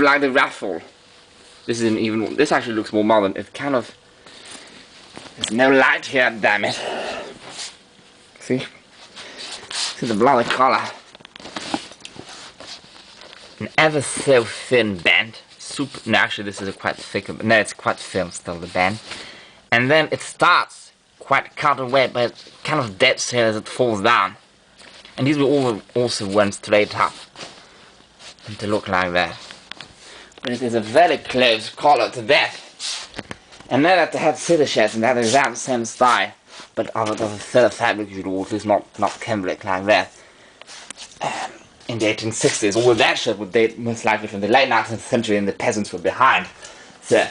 like the raffle. This isn't even. This actually looks more modern. It kind of. There's no light here. Damn it. See the bloody collar. An ever so thin band. No, actually, this is a quite thick. No, it's quite thin still, the band. And then it starts quite cut away, but kind of dead here as it falls down. And these were all also went straight up. And to look like that. But it is a very close collar to that. And now that they had cedar shirts and that is that same style, but of a further fabric usually, at least not cambric like that. In the 1860s, although that shirt would date most likely from the late 19th century and the peasants were behind. So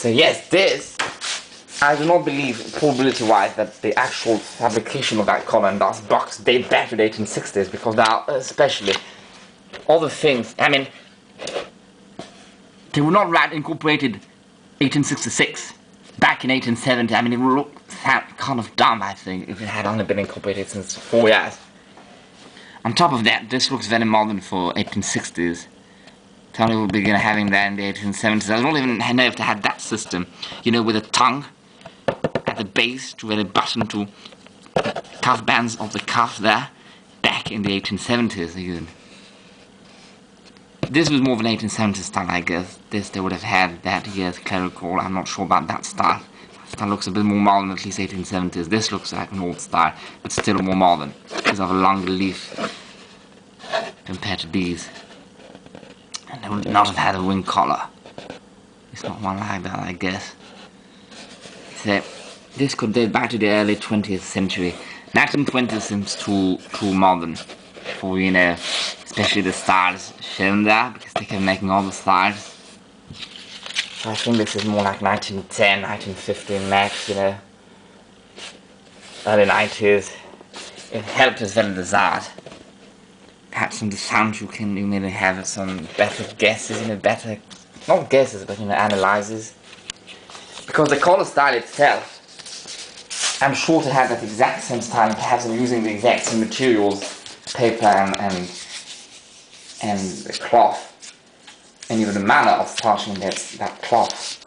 yes, this, I do not believe, probability-wise, that the actual fabrication of that collar and that box date back to the 1860s, because there are especially other things. I mean, they were not right incorporated 1866, back in 1870. I mean, it would look kind of dumb, I think, if it had only been incorporated since 4 years. On top of that, this looks very modern for 1860s. Tony will begin having that in the 1870s. I don't even know if they had that system, you know, with a tongue at the base to really button to cuff bands of the cuff there, back in the 1870s even. This was more of an 1870s style, I guess. This they would have had that year's clerical. I'm not sure about that style. That looks a bit more modern, at least 1870s. This looks like an old style, but still more modern, because of a longer leaf compared to these. And they would not have had a wing collar. It's not one like that, I guess. So, this could date back to the early 20th century. 1920 seems too modern for, you know, especially the styles shown there, because they kept making all the styles. So I think this is more like 1910, 1915 max, you know. Early 90s. It helped as well desired. Perhaps from the sound you maybe have some better guesses, you know, not guesses, but, you know, analyses. Because the collar style itself, I'm sure to have that exact same style, and perhaps I'm using the exact same materials, paper and the cloth. And even the manner of starching that cloth.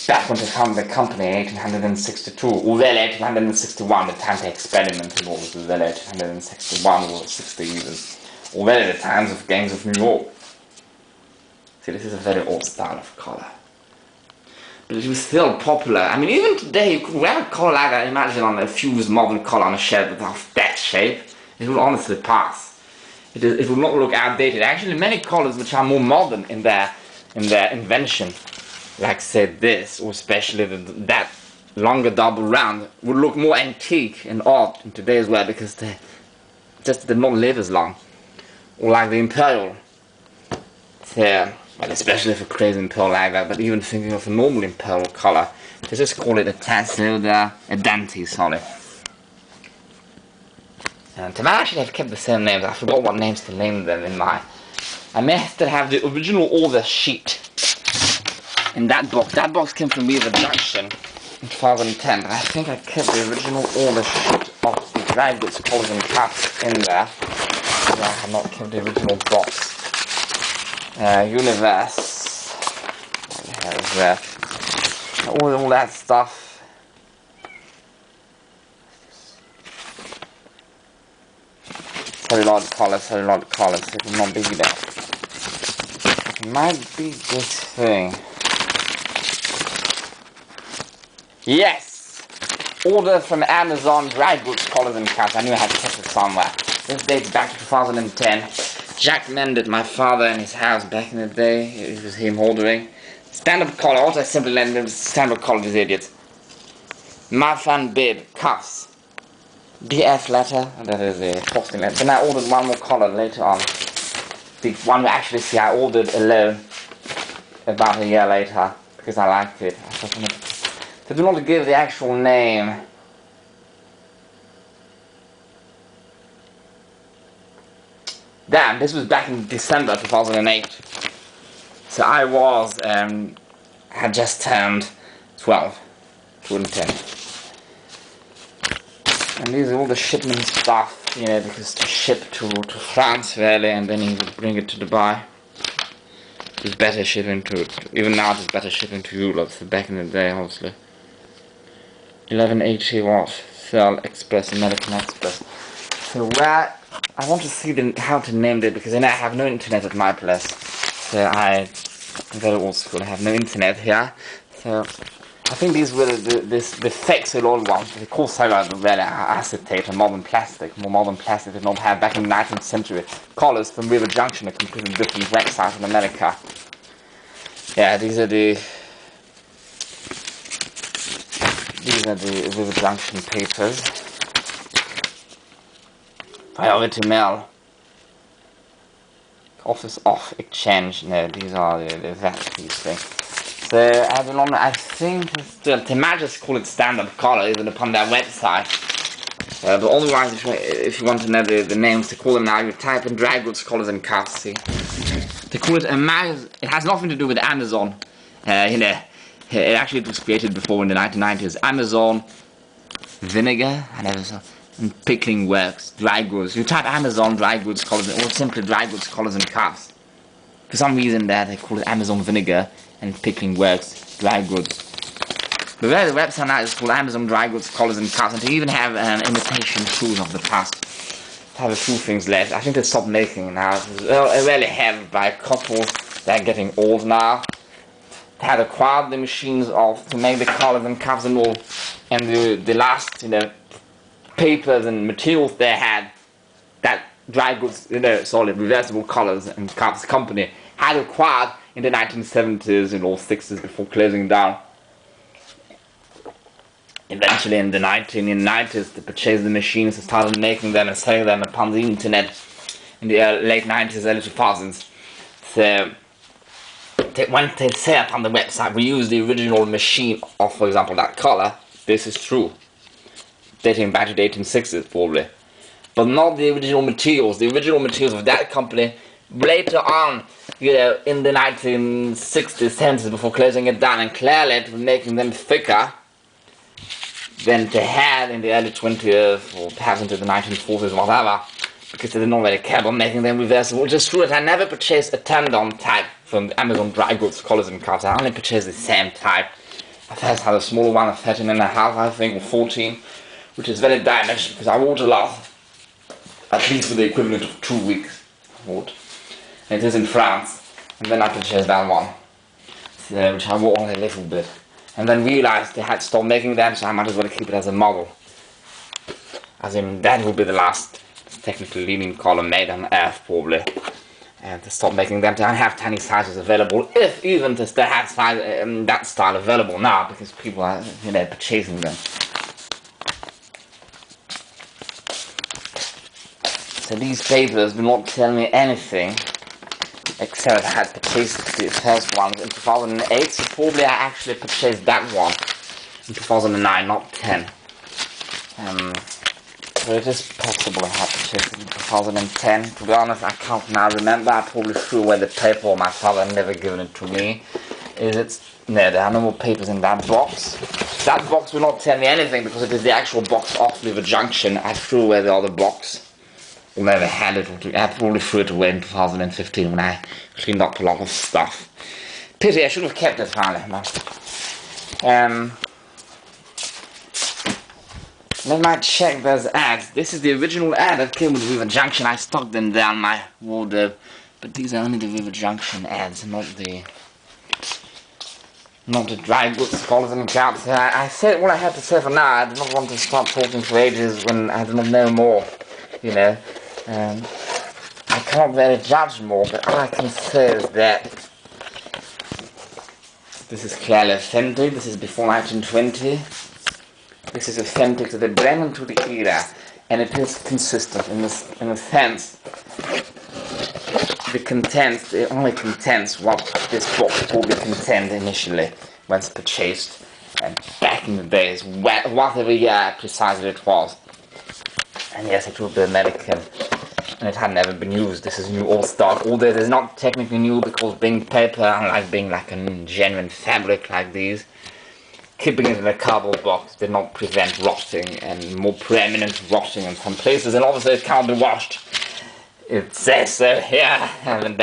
Back when they founded the company in 1862, or well, 1861, the time they experimented, or was it well 1861 or 60 even, or well at the times of gangs of New York. See, this is a very old style of collar. But it was still popular. I mean, even today, you could wear a collar like that, imagine on a fused modern collar on a shirt of that shape. It would honestly pass. It will not look outdated. Actually, many collars which are more modern in their invention, like say this, or especially that longer double round, would look more antique and odd in today's world, because they just did not live as long. Or like the imperial. So, well, especially for crazy imperial like that, but even thinking of a normal imperial collar, they just call it a Dante, sorry. And they might actually have kept the same names. I forgot what names to name them in my... I may still have the original order sheet in that box. That box came from me, the Junction, in 2010. But I think I kept the original order sheet of the dry goods, collars and caps in there. But I have not kept the original box. Universe. What the hell is that? All that stuff. Celluloid collars, it will not be there. It might be this thing. Yes! Order from Amazon, dry goods, collars and caps. I knew I had kept it somewhere. This dates back to 2010. Jack mended my father in his house back in the day. It was him ordering. Stand-up collar, also simply lend them stand-up collar, these idiots. My fan bib, cuffs. BF letter, that is a costing letter. Then I ordered one more collar later on. The one we actually see I ordered alone about a year later, because I liked it. They do not give the actual name. Damn, this was back in December 2008. So I had just turned 12, 10. And these are all the shipment stuff. you know, because to ship to France really, and then he would bring it to Dubai. It's better shipping to, even now it's better shipping to Europe, so back in the day obviously. 1180 watt Cell Express, American Express. So where, I want to see how to name it, because then I have no internet at my place. So I'm very old school, I have no internet here. So I think these were the fake celluloid ones. They call celluloid really acetate and modern plastic. More modern plastic did not have back in the 19th century. Collars from River Junction, a completely different website in America. Yeah, these are the River Junction papers. Priority mail. Office off exchange. No, these are the these things. So I don't know, I think they might just call it standard collar even upon their website. But otherwise, if you want to know the names to call them now, you type in dry goods collars and cuffs. See, they call it it has nothing to do with Amazon. You know, it was created before in the 1990s. Amazon vinegar and pickling works, dry goods. You type Amazon dry goods collars or simply dry goods collars and cuffs. For some reason there they call it Amazon vinegar and pickling works, dry goods. But the website now is called Amazon Dry Goods, Collars and Cuffs, and they even have imitation shoes of the past. They have a few things left. I think they stopped making now. It was really heavy by a couple. They're getting old now. They had acquired the machines to make the collars and cuffs and all, and the last, you know, papers and materials they had, that dry goods, you know, solid reversible collars and cuffs company had acquired in the 1970s and all 60s before closing down. Eventually in the 1990s they purchased the machines and started making them and selling them upon the internet in the late 90s, early 2000s. So when they say upon the website we use the original machine of, for example, that collar, this is true, dating back to the 1860s probably, but not the original materials. The original materials of that company later on, you know, in the 1960s, 70s, before closing it down, and clearly it was making them thicker than they had in the early 20th or perhaps into the 1940s or whatever, because they did not really care about making them reversible. Which is true that I never purchased a tendon type from Amazon Dry Goods, Collars and Cuffs. I only purchased the same type. I first had a smaller one, a 13.5, I think, or 14, which is very damaged because I wore it last, at least for the equivalent of 2 weeks. It is in France, and then I purchased that one, so, which I wore only a little bit, and then realized they had stopped making them, so I might as well keep it as a model. As in, that will be the last technically Linene collar made on Earth, probably. And they stopped making them. They don't have tiny sizes available, if even they still have that style available now, because people are, you know, purchasing them. So these papers do not tell me anything, except I had purchased the first ones in 2008, so probably I actually purchased that one in 2009, not 10. So it is possible I had purchased it in 2010. To be honest, I can't now remember. I probably threw away the paper, or my father never given it to me. No, there are no more papers in that box. That box will not tell me anything, because it is the actual box of River Junction. I threw away the other box. I never had it. I probably threw it away in 2015 when I cleaned up a lot of stuff. Pity, I should have kept it finally. Let me check those ads. This is the original ad that came with River Junction. I stuck them down my wardrobe. But these are only the River Junction ads, not the dry goods, collars and cuffs. I said what I had to say for now. I do not want to start talking for ages when I do not know more, you know. I cannot really judge more, but all I can say is that this is clearly authentic. This is before 1920. This is authentic to the brain and to the era, and it is consistent in a sense. It only contains what this box probably contained initially when it's purchased, and back in the days, whatever year precisely it was. And yes, it will be American, and it had never been used. This is new old stock. Although it is not technically new, because being paper, unlike being like a genuine fabric like these, keeping it in a cardboard box did not prevent rotting, and more preeminent rotting in some places, and obviously it can't be washed. It says so here, and then